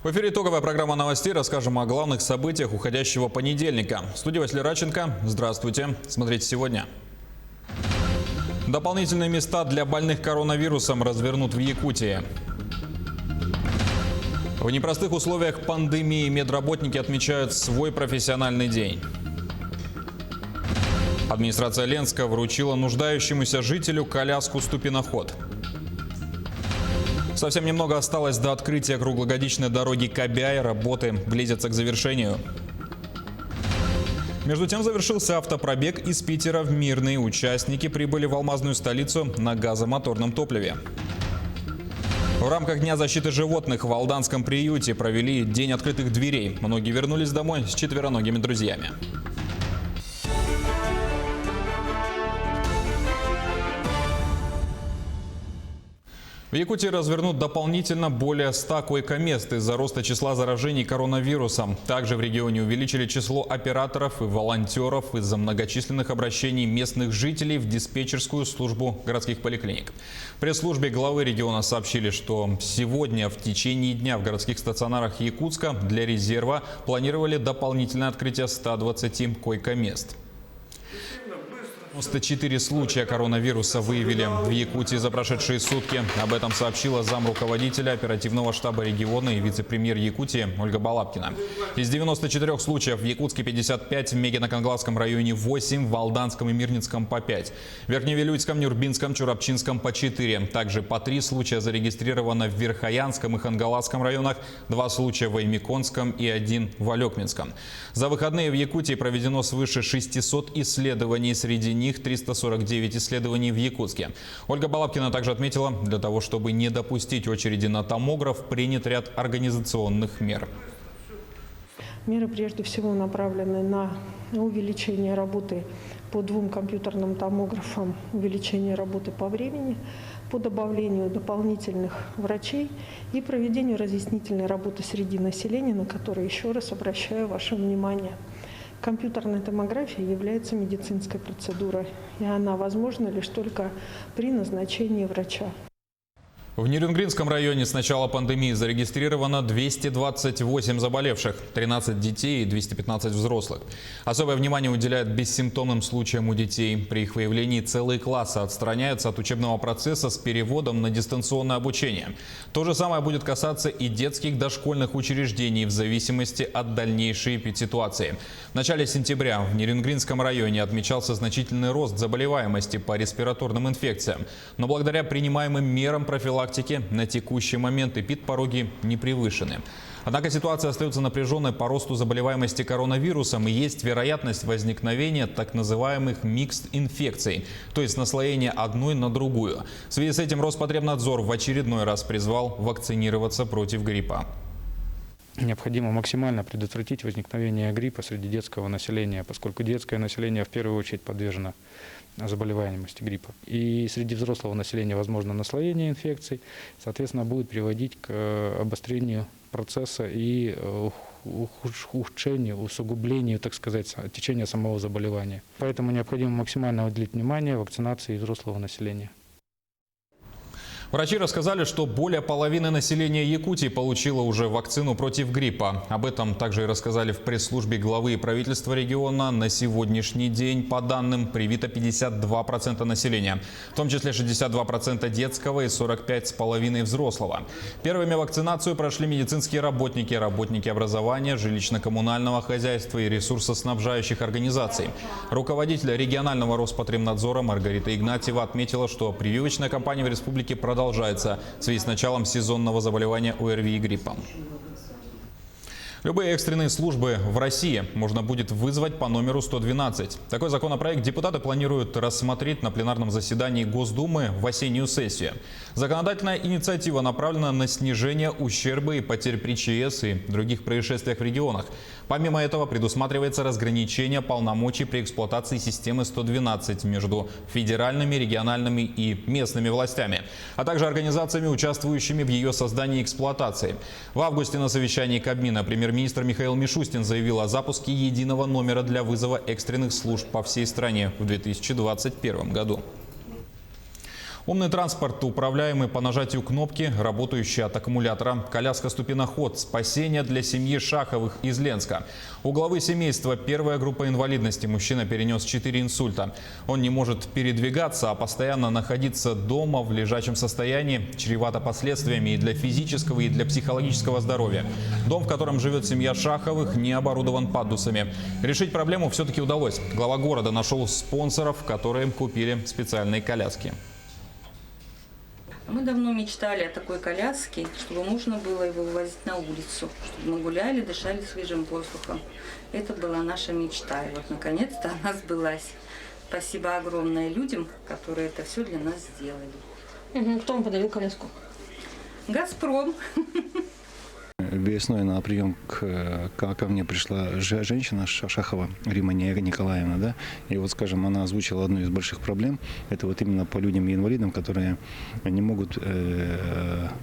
В эфире итоговая программа новостей. Расскажем о главных событиях уходящего понедельника. В студии Василий Радченко. Здравствуйте. Смотрите сегодня. Дополнительные места для больных коронавирусом развернут в Якутии. В непростых условиях пандемии медработники отмечают свой профессиональный день. Администрация Ленска вручила нуждающемуся жителю коляску-ступеноход. Совсем немного осталось до открытия круглогодичной дороги Кобяй. Работы близятся к завершению. Между тем завершился автопробег из Питера в Мирный. Участники прибыли в алмазную столицу на газомоторном топливе. В рамках Дня защиты животных в Алданском приюте провели День открытых дверей. Многие вернулись домой с четвероногими друзьями. В Якутии развернут дополнительно более 100 койко-мест из-за роста числа заражений коронавирусом. Также в регионе увеличили число операторов и волонтеров из-за многочисленных обращений местных жителей в диспетчерскую службу городских поликлиник. В пресс-службе главы региона сообщили, что сегодня в течение дня в городских стационарах Якутска для резерва планировали дополнительное открытие 120 койко-мест. 94 случая коронавируса выявили в Якутии за прошедшие сутки. Об этом сообщила замруководителя оперативного штаба региона и вице-премьер Якутии Ольга Балабкина. Из 94 случаев в Якутске 55, в Мегино-Кангласском районе 8, в Алданском и Мирницком по 5, в Верхневилюйском, Нюрбинском, Чурапчинском по 4. Также по 3 случая зарегистрировано в Верхоянском и Хангаласском районах, 2 случая в Аймиконском и 1 в Алекминском. За выходные в Якутии проведено свыше 600 исследований, среди них 349 исследований в Якутске. Ольга Балабкина также отметила, для того, чтобы не допустить очереди на томограф, принят ряд организационных мер. Меры прежде всего направлены на увеличение работы по 2 компьютерным томографам, увеличение работы по времени, по добавлению дополнительных врачей и проведению разъяснительной работы среди населения, на которые еще раз обращаю ваше внимание. Компьютерная томография является медицинской процедурой, и она возможна лишь только при назначении врача. В Нерюнгринском районе с начала пандемии зарегистрировано 228 заболевших, 13 детей и 215 взрослых. Особое внимание уделяют бессимптомным случаям у детей. При их выявлении целые классы отстраняются от учебного процесса с переводом на дистанционное обучение. То же самое будет касаться и детских дошкольных учреждений в зависимости от дальнейшей ситуации. В начале сентября в Нерюнгринском районе отмечался значительный рост заболеваемости по респираторным инфекциям. Но благодаря принимаемым мерам профилактики на текущий момент эпидпороги не превышены. Однако ситуация остается напряженной по росту заболеваемости коронавирусом и есть вероятность возникновения так называемых микс-инфекций, то есть наслоения одной на другую. В связи с этим Роспотребнадзор в очередной раз призвал вакцинироваться против гриппа. Необходимо максимально предотвратить возникновение гриппа среди детского населения, поскольку детское население в первую очередь подвержено заболеваемости гриппа. И среди взрослого населения возможно наслоение инфекций, соответственно, будет приводить к обострению процесса и ухудшению, усугублению, так сказать, течения самого заболевания. Поэтому необходимо максимально уделить внимание вакцинации взрослого населения. Врачи рассказали, что более половины населения Якутии получило уже вакцину против гриппа. Об этом также и рассказали в пресс-службе главы и правительства региона. На сегодняшний день, по данным, привито 52% населения, в том числе 62% детского и 45,5% взрослого. Первыми вакцинацию прошли медицинские работники, работники образования, жилищно-коммунального хозяйства и ресурсоснабжающих организаций. Руководитель регионального Роспотребнадзора Маргарита Игнатьева отметила, что прививочная кампания в республике продолжается в связи с началом сезонного заболевания ОРВИ и гриппом. Любые экстренные службы в России можно будет вызвать по номеру 112. Такой законопроект депутаты планируют рассмотреть на пленарном заседании Госдумы в осеннюю сессию. Законодательная инициатива направлена на снижение ущерба и потерь при ЧС и других происшествиях в регионах. Помимо этого предусматривается разграничение полномочий при эксплуатации системы 112 между федеральными, региональными и местными властями, а также организациями, участвующими в ее создании и эксплуатации. В августе на совещании Кабмина премьер-министр Михаил Мишустин заявил о запуске единого номера для вызова экстренных служб по всей стране в 2021 году. Умный транспорт, управляемый по нажатию кнопки, работающий от аккумулятора, коляска-ступеноход, спасение для семьи Шаховых из Ленска. У главы семейства первая группа инвалидности. Мужчина перенес 4 инсульта. Он не может передвигаться, а постоянно находиться дома в лежачем состоянии чревато последствиями и для физического, и для психологического здоровья. Дом, в котором живет семья Шаховых, не оборудован пандусами. Решить проблему все-таки удалось. Глава города нашел спонсоров, которые купили специальные коляски. Мы давно мечтали о такой коляске, чтобы можно было его вывозить на улицу, чтобы мы гуляли, дышали свежим воздухом. Это была наша мечта. И вот наконец-то она сбылась. Спасибо огромное людям, которые это все для нас сделали. Кто вам подарил коляску? «Газпром». Весной на прием ко мне пришла женщина Шахова, Рима Николаевна, да, и вот, скажем, она озвучила одну из больших проблем, это вот именно по людям и инвалидам, которые не могут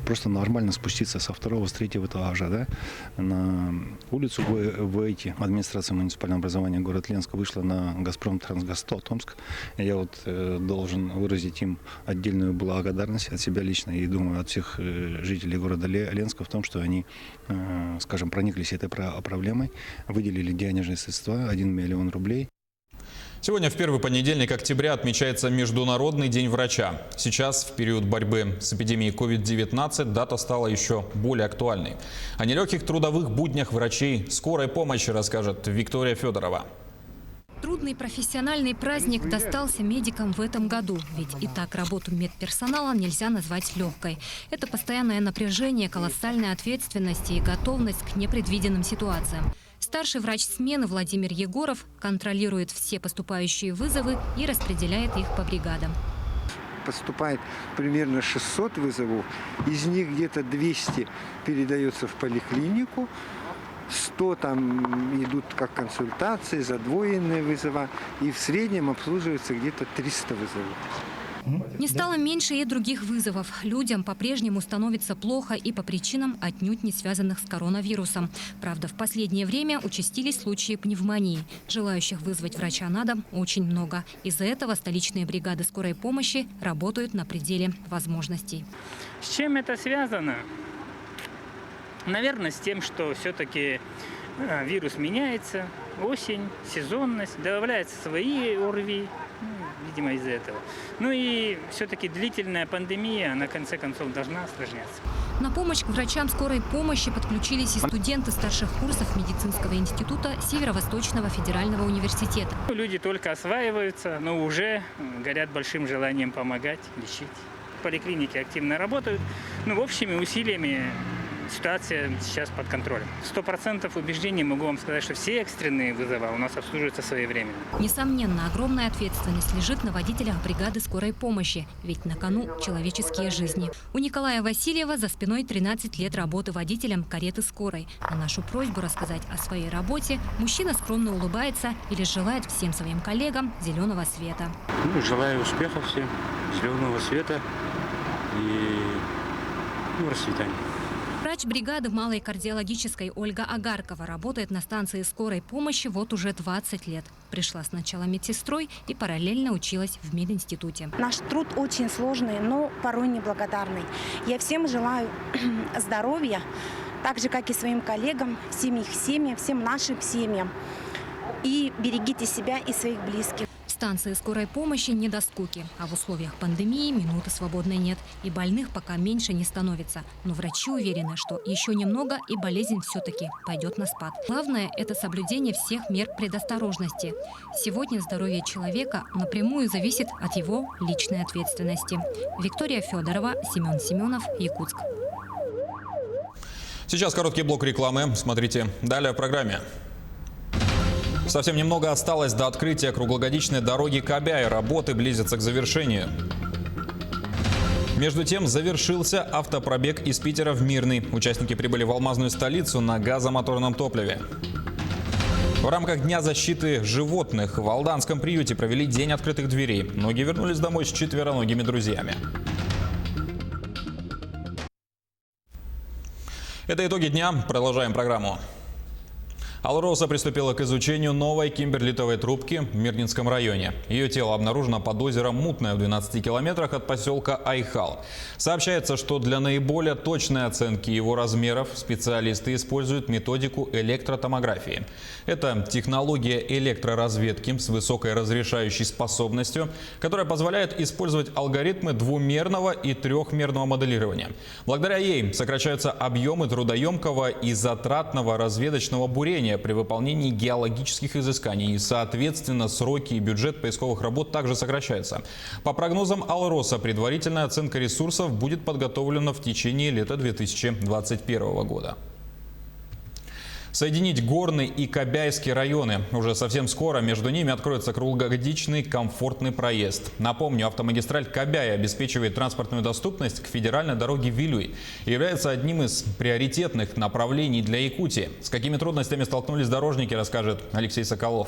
просто нормально спуститься со второго, с третьего этажа, да, на улицу выйти. Администрация муниципального образования город Ленска вышла на «Газпром Трансгаз» Томск. Я вот должен выразить им отдельную благодарность от себя лично и, думаю, от всех жителей города Ленска в том, что они, скажем, прониклись этой проблемой, выделили денежные средства 1 миллион рублей. Сегодня в первый понедельник октября отмечается Международный день врача. Сейчас, в период борьбы с эпидемией COVID-19, дата стала еще более актуальной. О нелегких трудовых буднях врачей скорой помощи расскажет Виктория Федорова. Трудный профессиональный праздник достался медикам в этом году. Ведь и так работу медперсонала нельзя назвать легкой. Это постоянное напряжение, колоссальная ответственность и готовность к непредвиденным ситуациям. Старший врач смены Владимир Егоров контролирует все поступающие вызовы и распределяет их по бригадам. Поступает примерно 600 вызовов, из них где-то 200 передается в поликлинику, 100 там идут как консультации, задвоенные вызова, и в среднем обслуживается где-то 300 вызовов. Не стало меньше и других вызовов. Людям по-прежнему становится плохо и по причинам, отнюдь не связанных с коронавирусом. Правда, в последнее время участились случаи пневмонии. Желающих вызвать врача на дом очень много. Из-за этого столичные бригады скорой помощи работают на пределе возможностей. С чем это связано? Наверное, с тем, что все-таки вирус меняется, осень, сезонность, добавляются свои ОРВИ, видимо, из-за этого. Ну и все-таки длительная пандемия, она, в конце концов, должна осложняться. На помощь к врачам скорой помощи подключились и студенты старших курсов медицинского института Северо-Восточного федерального университета. Люди только осваиваются, но уже горят большим желанием помогать, лечить. Поликлиники активно работают, но общими усилиями ситуация сейчас под контролем. 100% убеждений могу вам сказать, что все экстренные вызовы у нас обслуживаются своевременно. Несомненно, огромная ответственность лежит на водителях бригады скорой помощи, ведь на кону человеческие жизни. У Николая Васильева за спиной 13 лет работы водителем кареты скорой. На нашу просьбу рассказать о своей работе мужчина скромно улыбается и лишь желает всем своим коллегам зеленого света. Желаю успехов всем, зеленого света и расцветания. Врач бригады малой кардиологической Ольга Агаркова работает на станции скорой помощи вот уже 20 лет. Пришла сначала медсестрой и параллельно училась в мединституте. Наш труд очень сложный, но порой неблагодарный. Я всем желаю здоровья, так же, как и своим коллегам, всем их семьям, всем нашим семьям. И берегите себя и своих близких. Станции скорой помощи не до скуки, а в условиях пандемии минуты свободной нет. И больных пока меньше не становится. Но врачи уверены, что еще немного и болезнь все-таки пойдет на спад. Главное – это соблюдение всех мер предосторожности. Сегодня здоровье человека напрямую зависит от его личной ответственности. Виктория Федорова, Семен Семенов, Якутск. Сейчас короткий блок рекламы. Смотрите далее в программе. Совсем немного осталось до открытия круглогодичной дороги Кобяй. Работы близятся к завершению. Между тем завершился автопробег из Питера в Мирный. Участники прибыли в алмазную столицу на газомоторном топливе. В рамках Дня защиты животных в Алданском приюте провели День открытых дверей. Многие вернулись домой с четвероногими друзьями. Это итоги дня. Продолжаем программу. Алроса приступила к изучению новой кимберлитовой трубки в Мирнинском районе. Ее тело обнаружено под озером Мутное в 12 километрах от поселка Айхал. Сообщается, что для наиболее точной оценки его размеров специалисты используют методику электротомографии. Это технология электроразведки с высокой разрешающей способностью, которая позволяет использовать алгоритмы двумерного и трехмерного моделирования. Благодаря ей сокращаются объемы трудоемкого и затратного разведочного бурения при выполнении геологических изысканий. И, соответственно, сроки и бюджет поисковых работ также сокращаются. По прогнозам Алроса, предварительная оценка ресурсов будет подготовлена в течение лета 2021 года. Соединить Горный и Кобяйский районы. Уже совсем скоро между ними откроется круглогодичный комфортный проезд. Напомню, автомагистраль Кобяй обеспечивает транспортную доступность к федеральной дороге Вилюй и является одним из приоритетных направлений для Якутии. С какими трудностями столкнулись дорожники, расскажет Алексей Соколов.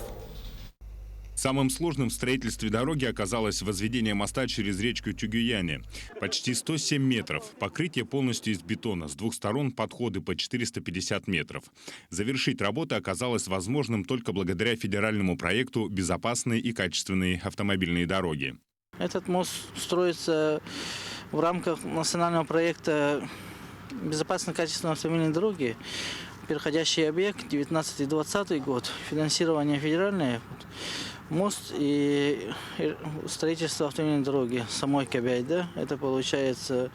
Самым сложным в строительстве дороги оказалось возведение моста через речку Тюгюяне. Почти 107 метров. Покрытие полностью из бетона. С двух сторон подходы по 450 метров. Завершить работы оказалось возможным только благодаря федеральному проекту «Безопасные и качественные автомобильные дороги». Этот мост строится в рамках национального проекта «Безопасные и качественные автомобильные дороги». Переходящий объект 19-20 год. Финансирование федеральное. Мост и строительство автомобильной дороги самой Кобяй, да, это получается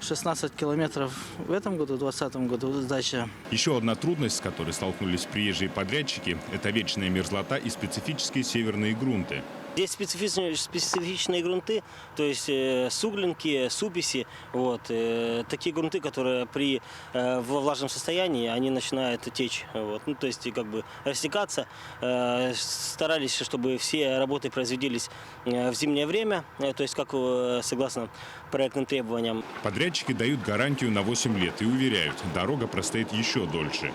16 километров в этом году, в 2020 году сдача. Еще одна трудность, с которой столкнулись приезжие подрядчики, это вечная мерзлота и специфические северные грунты. Здесь специфичные грунты, то есть суглинки, суписи, такие грунты, которые во влажном состоянии они начинают течь, то есть как бы растекаться. Старались, чтобы все работы производились в зимнее время, то есть как согласно проектным требованиям. Подрядчики дают гарантию на 8 лет и уверяют, дорога простоит еще дольше.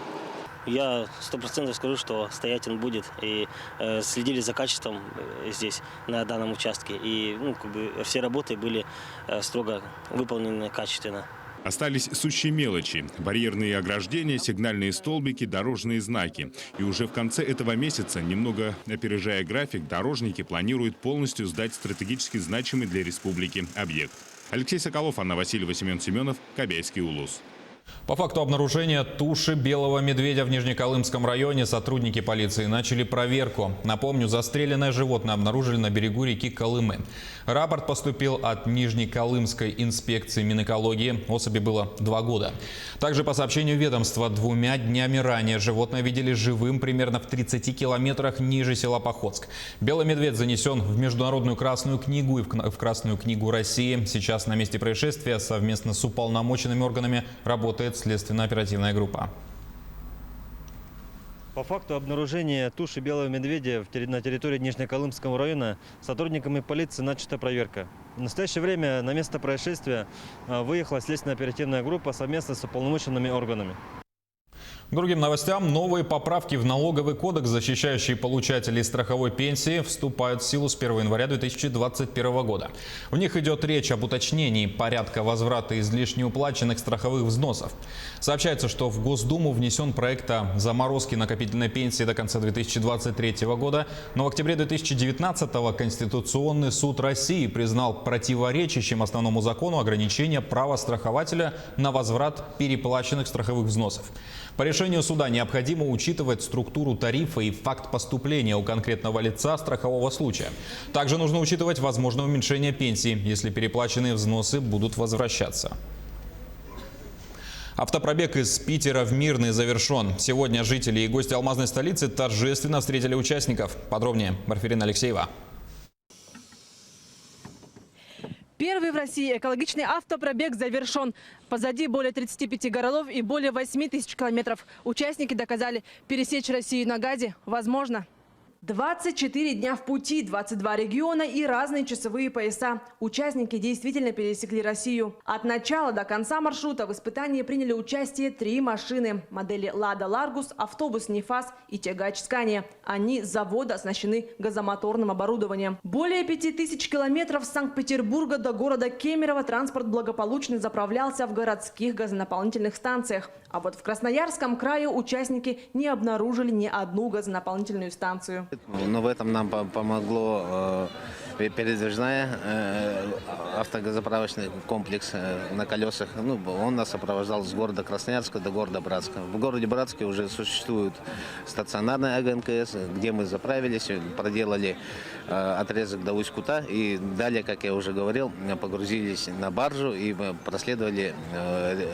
Я 100% скажу, что стоять он будет. И следили за качеством здесь, на данном участке. И все работы были строго выполнены качественно. Остались сущие мелочи – барьерные ограждения, сигнальные столбики, дорожные знаки. И уже в конце этого месяца, немного опережая график, дорожники планируют полностью сдать стратегически значимый для республики объект. Алексей Соколов, Анна Васильева, Семен Семенов, Кобяйский улус. По факту обнаружения туши белого медведя в Нижнеколымском районе сотрудники полиции начали проверку. Напомню, застреленное животное обнаружили на берегу реки Колымы. Рапорт поступил от Нижнеколымской инспекции Минэкологии. Особи было 2 года. Также по сообщению ведомства, 2 днями ранее животное видели живым примерно в 30 километрах ниже села Походск. Белый медведь занесен в Международную Красную книгу и в Красную книгу России. Сейчас на месте происшествия совместно с уполномоченными органами работает следственно-оперативная группа. По факту обнаружения туши белого медведя на территории Нижнеколымского района сотрудниками полиции начата проверка. В настоящее время на место происшествия выехала следственно-оперативная группа совместно с уполномоченными органами. К другим новостям. Новые поправки в налоговый кодекс, защищающие получателей страховой пенсии, вступают в силу с 1 января 2021 года. В них идет речь об уточнении порядка возврата излишне уплаченных страховых взносов. Сообщается, что в Госдуму внесен проект о заморозке накопительной пенсии до конца 2023 года. Но в октябре 2019 Конституционный суд России признал противоречащим основному закону ограничение права страхователя на возврат переплаченных страховых взносов. По решению суда необходимо учитывать структуру тарифа и факт поступления у конкретного лица страхового случая. Также нужно учитывать возможное уменьшение пенсии, если переплаченные взносы будут возвращаться. Автопробег из Питера в Мирный завершен. Сегодня жители и гости алмазной столицы торжественно встретили участников. Подробнее Марфирина Алексеева. Первый в России экологичный автопробег завершен. Позади более 35 городов и более 8 тысяч километров. Участники доказали, пересечь Россию на газе возможно. 24 дня в пути, 22 региона и разные часовые пояса. Участники действительно пересекли Россию. От начала до конца маршрута в испытании приняли участие 3 машины. Модели «Лада Ларгус», автобус «Нефас» и тягач «Скания». Они с завода оснащены газомоторным оборудованием. Более 5000 километров с Санкт-Петербурга до города Кемерово транспорт благополучно заправлялся в городских газонаполнительных станциях. А вот в Красноярском крае участники не обнаружили ни одну газонаполнительную станцию. Но в этом нам помогло передвижная автогазоправочный комплекс на колесах. Он нас сопровождал с города Красноярска до города Братска. В городе Братске уже существует стационарная АГНКС, где мы заправились, проделали отрезок до Усть-Кута и далее, как я уже говорил, погрузились на баржу и проследовали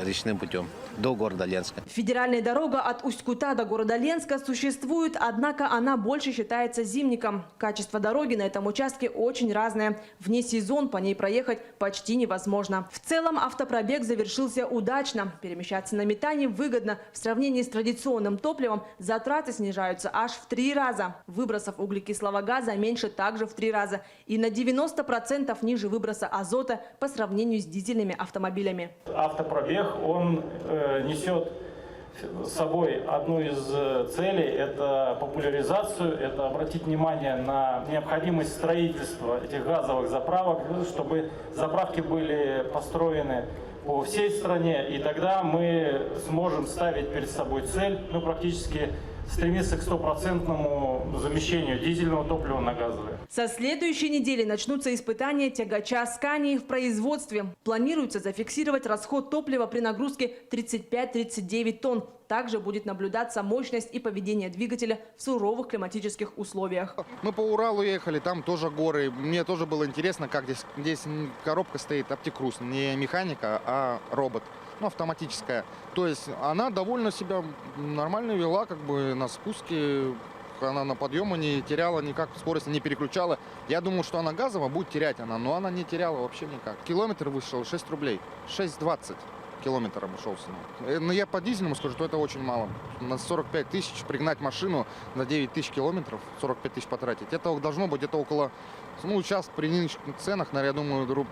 речным путем до города Ленска. Федеральная дорога от Усть-Кута до города Ленска существует, однако она больше считается зимником. Качество дороги на этом участке очень разное. Вне сезон по ней проехать почти невозможно. В целом автопробег завершился удачно. Перемещаться на метане выгодно. В сравнении с традиционным топливом затраты снижаются аж в 3 раза. Выбросов углекислого газа меньше также в 3 раза. И на 90% ниже выброса азота по сравнению с дизельными автомобилями. Автопробег, он несет с собой одну из целей – это популяризацию, это обратить внимание на необходимость строительства этих газовых заправок, чтобы заправки были построены по всей стране, и тогда мы сможем ставить перед собой цель, практически стремиться к 100% замещению дизельного топлива на газовое. Со следующей недели начнутся испытания тягача «Скании» в производстве. Планируется зафиксировать расход топлива при нагрузке 35-39 тонн. Также будет наблюдаться мощность и поведение двигателя в суровых климатических условиях. Мы по Уралу ехали, там тоже горы. Мне тоже было интересно, как здесь коробка стоит, оптикруз, не механика, а робот. Автоматическая. То есть она довольно себя нормально вела, на спуске. Она на подъемы не теряла никак, скорость не переключала. Я думал, что она газовая, будет терять но она не теряла вообще никак. Километр вышел 6 рублей, 6,20 километр обошелся. Но я по дизельному скажу, что это очень мало. На 45 тысяч пригнать машину на 9 тысяч километров, 45 тысяч потратить. Это должно быть где-то около, сейчас при нынешних ценах, наверное, я думаю,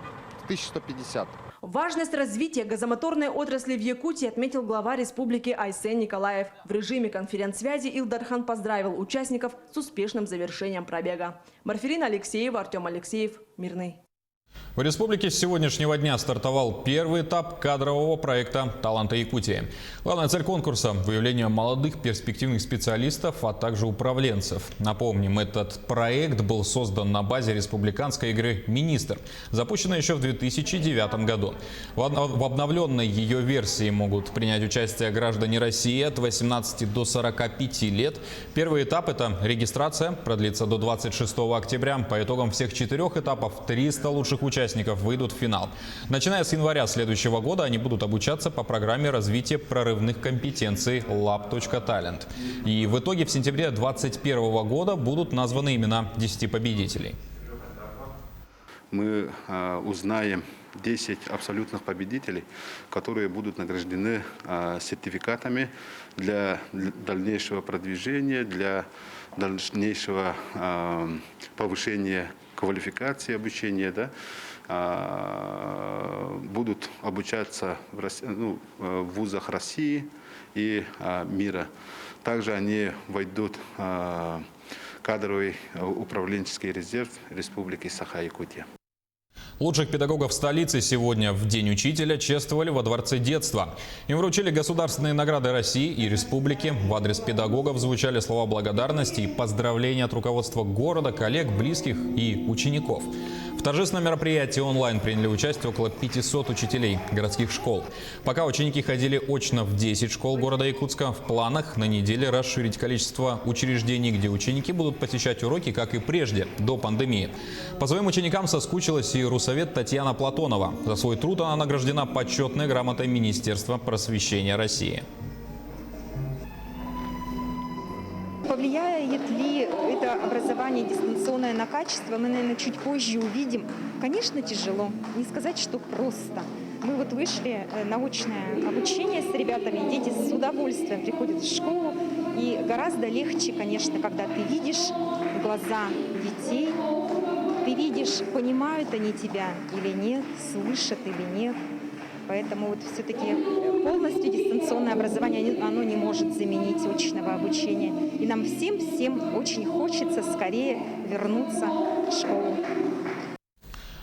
1150. Важность развития газомоторной отрасли в Якутии отметил глава республики Айсен Николаев. В режиме конференц-связи Илдархан поздравил участников с успешным завершением пробега. Марферина Алексеева, Артем Алексеев, Мирный. В республике с сегодняшнего дня стартовал первый этап кадрового проекта «Таланты Якутии». Главная цель конкурса – выявление молодых перспективных специалистов, а также управленцев. Напомним, этот проект был создан на базе республиканской игры «Министр», запущенной еще в 2009 году. В обновленной ее версии могут принять участие граждане России от 18 до 45 лет. Первый этап – это регистрация, продлится до 26 октября. По итогам всех 4 этапов 300 лучших участников выйдут в финал. Начиная с января следующего года они будут обучаться по программе развития прорывных компетенций Lab.Talent. И в итоге в сентябре 2021 года будут названы имена 10 победителей. Мы узнаем 10 абсолютных победителей, которые будут награждены сертификатами для дальнейшего продвижения, для дальнейшего повышения квалификации обучения, будут обучаться в вузах России и мира. Также они войдут в кадровый управленческий резерв Республики Саха-Якутия. Лучших педагогов столицы сегодня в День учителя чествовали во Дворце детства. Им вручили государственные награды России и республики. В адрес педагогов звучали слова благодарности и поздравления от руководства города, коллег, близких и учеников. В торжественном мероприятии онлайн приняли участие около 500 учителей городских школ. Пока ученики ходили очно в 10 школ города Якутска, в планах на неделе расширить количество учреждений, где ученики будут посещать уроки, как и прежде, до пандемии. По своим ученикам соскучилась и русовед Татьяна Платонова. За свой труд она награждена почетной грамотой Министерства просвещения России. Повлияет ли это образование дистанционное на качество, мы, наверное, чуть позже увидим. Конечно, тяжело. Не сказать, что просто. Мы вышли на очное обучение с ребятами, дети с удовольствием приходят в школу, И гораздо легче, конечно, когда ты видишь глаза детей, ты видишь, понимают они тебя или нет, слышат или нет. Поэтому вот все-таки полностью дистанционное образование, оно не может заменить очного обучения. И нам всем очень хочется скорее вернуться в школу.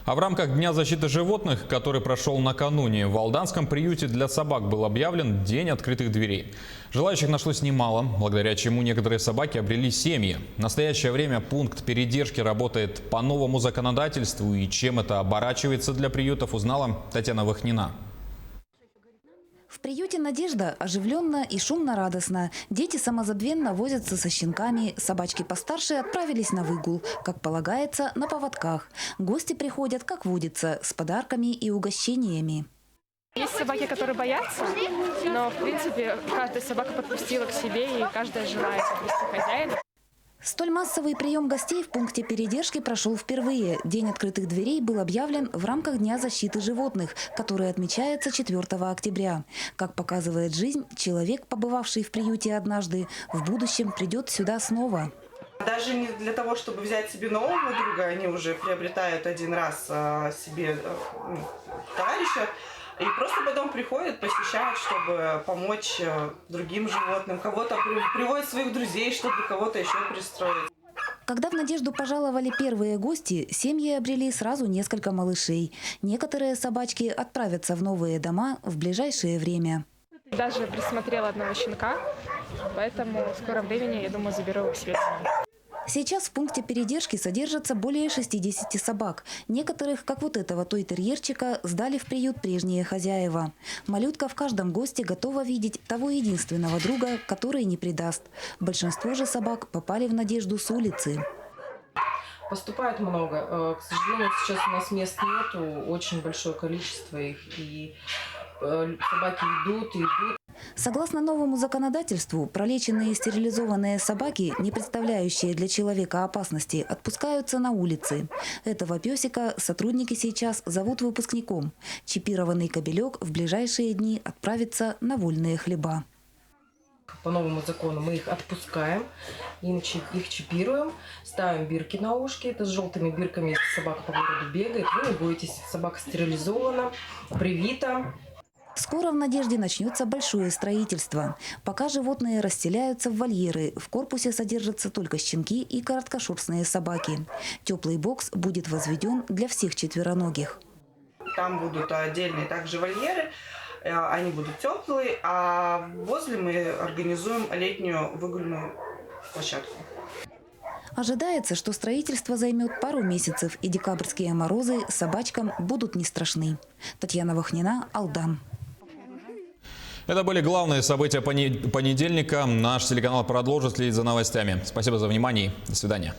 А в рамках Дня защиты животных, который прошел накануне, в Алданском приюте для собак был объявлен День открытых дверей. Желающих нашлось немало, благодаря чему некоторые собаки обрели семьи. В настоящее время пункт передержки работает по новому законодательству, и чем это оборачивается для приютов, узнала Татьяна Вахнина. В приюте «Надежда» оживленно и шумно-радостно. Дети самозабвенно возятся со щенками. Собачки постарше отправились на выгул, как полагается, на поводках. Гости приходят, как водится, с подарками и угощениями. Есть собаки, которые боятся, но, в принципе, каждая собака подпустила к себе, и каждая желает подвести хозяина. Столь массовый прием гостей в пункте передержки прошел впервые. День открытых дверей был объявлен в рамках Дня защиты животных, который отмечается 4 октября. Как показывает жизнь, человек, побывавший в приюте однажды, в будущем придет сюда снова. Даже не для того, чтобы взять себе нового друга, они уже приобретают один раз себе товарища. И просто потом приходят, посещают, чтобы помочь другим животным. Кого-то приводят своих друзей, чтобы кого-то еще пристроить. Когда в «Надежду» пожаловали первые гости, семьи обрели сразу несколько малышей. Некоторые собачки отправятся в новые дома в ближайшее время. Даже присмотрела одного щенка, поэтому в скором времени, я думаю, заберу его к себе. Сейчас в пункте передержки содержатся более 60 собак. Некоторых, как вот этого той-терьерчика, сдали в приют прежние хозяева. Малютка в каждом госте готова видеть того единственного друга, который не предаст. Большинство же собак попали в «Надежду» с улицы. Поступает много. К сожалению, сейчас у нас мест нету, очень большое количество их, и собаки идут. Согласно новому законодательству, пролеченные и стерилизованные собаки, не представляющие для человека опасности, отпускаются на улицы. Этого песика сотрудники сейчас зовут выпускником. Чипированный кобелек в ближайшие дни отправится на вольные хлеба. По новому закону мы их отпускаем, их чипируем, ставим бирки на ушки. Это с желтыми бирками, если собака по городу бегает, вы не боитесь, собака стерилизована, привита. Скоро в «Надежде» начнется большое строительство. Пока животные расселяются в вольеры, в корпусе содержатся только щенки и короткошерстные собаки. Теплый бокс будет возведен для всех четвероногих. Там будут отдельные также вольеры, они будут теплые, а возле мы организуем летнюю выгульную площадку. Ожидается, что строительство займет пару месяцев, и декабрьские морозы собачкам будут не страшны. Татьяна Вахнина, Алдан. Это были главные события понедельника. Наш телеканал продолжит следить за новостями. Спасибо за внимание. До свидания.